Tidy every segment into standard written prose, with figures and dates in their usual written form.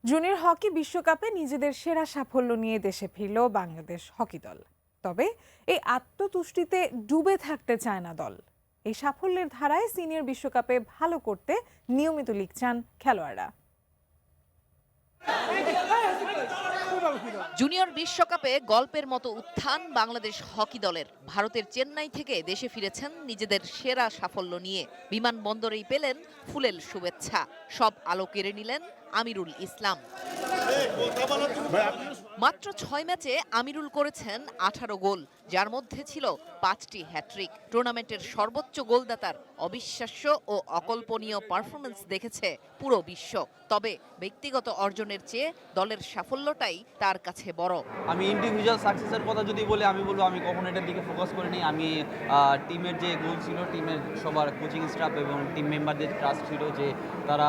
Junior hockey বিশ্বকাপে নিজেদের সেরা সাফল্য নিয়ে দেশে ফিরল বাংলাদেশ হকি দল। তবে এই আত্মতুষ্টিতে ডুবে থাকতে চায় না দল। এই সাফল্যের ধারায় সিনিয়র বিশ্বকাপে ভালো করতে নিয়মিত লিখছেন খেলোয়াড়রা। জুনিয়র বিশ্বকাপে গল্পের মতো উত্থান বাংলাদেশ হকি দলের। ভারতের চেন্নাই থেকে দেশে ফিরেছেন নিজেদের সেরা সাফল্য নিয়ে। বিমানবন্দরেই পেলেন ফুলেল শুভেচ্ছা। সব আলো কেড়ে নিলেন আমিরুল ইসলাম। মাত্র 6 ম্যাচে আমিরুল করেছেন 18 গোল, যার মধ্যে ছিল 5টি হ্যাট্রিক। টুর্নামেন্টের সর্বোচ্চ গোলদাতার অবিশ্বাস্য ও অকল্পনীয় পারফরমেন্স দেখেছে পুরো বিশ্ব। তবে ব্যক্তিগত অর্জনের চেয়ে দলের সাফল্যটাই তার কাছে বড়। আমি ইন্ডিভিজুয়াল সাকসেসের কথা যদি বলি, আমি বলবো আমি কখনো এটার দিকে ফোকাস করিনি। আমি টিমের যে গোল ছিল, টিমের সবার কোচিং স্টাফ এবং টিম মেম্বারদের ট্রাস্ট ছিল যে তারা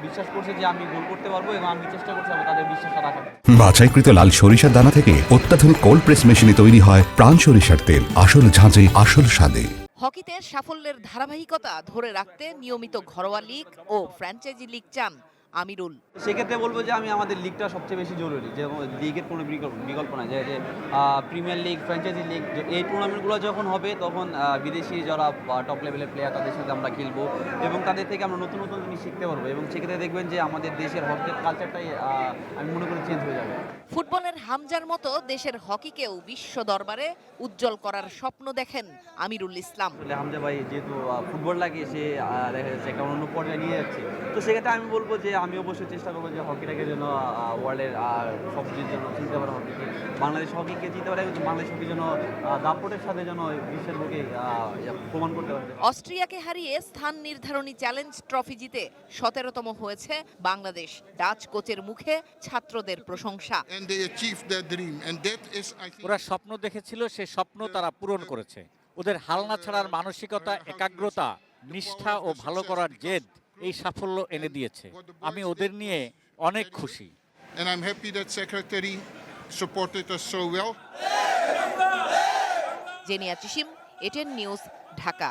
বিশ্বাস করছে যে আমি গোল করতে পারবো, এবং আমি চেষ্টা করছি তাদের বিশ্বাসটা রাখার। বাছাইকৃত লাল সরিষার দানা থেকে অত্যাধুনিক কোল্ড প্রেস মেশিনে তৈরি হয় প্রাণ সরিষার তেল, আসল ঝাঁঝে আসল স্বাদে। হকিতে সাফল্যের ধারাবাহিকতা ধরে রাখতে নিয়মিত ঘরোয়া লিগ ও ফ্র্যাঞ্চাইজি লিগ চান আমিরুল। সেক্ষেত্রে বলবো যে আমাদের লিগটা সবচেয়ে বেশি জরুরি, যে লিগের কোনো বিকল্প নাই। যে প্রিমিয়ার লিগ, ফ্র্যাঞ্চাইজি লিগ, এই টুর্নামেন্টগুলো যখন হবে তখন বিদেশি যারা টপ লেভেলের প্লেয়ার তাদের সাথে আমরা খেলবো এবং তাদের থেকে আমরা নতুন নতুন জিনিস শিখতে পারবো, এবং সেক্ষেত্রে দেখবেন যে আমাদের দেশের হকির কালচারটাই আমি মনে করি চেঞ্জ হয়ে যাবে। ফুটবলের হামজার মতো দেশের হকিকেও বিশ্ব দরবারে উজ্জ্বল করার স্বপ্ন দেখেন আমিরুল ইসলাম। হামজা ভাই যেহেতু ফুটবল লাগে, সে দেখা যাচ্ছে একটা অন্য পর্যায়ে নিয়ে যাচ্ছে, তো সেক্ষেত্রে আমি বলবো যে আমি অবশ্যই চেষ্টা করবো যে হকিটাকে যেন ওয়ার্ল্ডের সবচেয়ে জন্য চিনতে পারে, হকিকে বাংলাদেশ হকিকে চিনতে পারে, এবং বাংলাদেশ হকি যেন দাপটের সাথে যেন বিশ্বের বুকে প্রমাণ করতে পারে। অস্ট্রিয়াকে হারিয়ে স্থান নির্ধারণী চ্যালেঞ্জ ট্রফি জিতে 17তম হয়েছে বাংলাদেশ। ডাচ কোচের মুখে ছাত্রদের প্রশংসা। ওরা স্বপ্ন দেখেছিল, সে স্বপ্ন তারা পূরণ করেছে। ওদের হালনা ছাড়ার মানসিকতা, একাগ্রতা, নিষ্ঠা ও ভালো করার জেদ এই সাফল্য এনে দিয়েছে। আমি ওদের নিয়ে অনেক খুশি। জেনিয়া চিসিম, এটেন নিউজ, ঢাকা।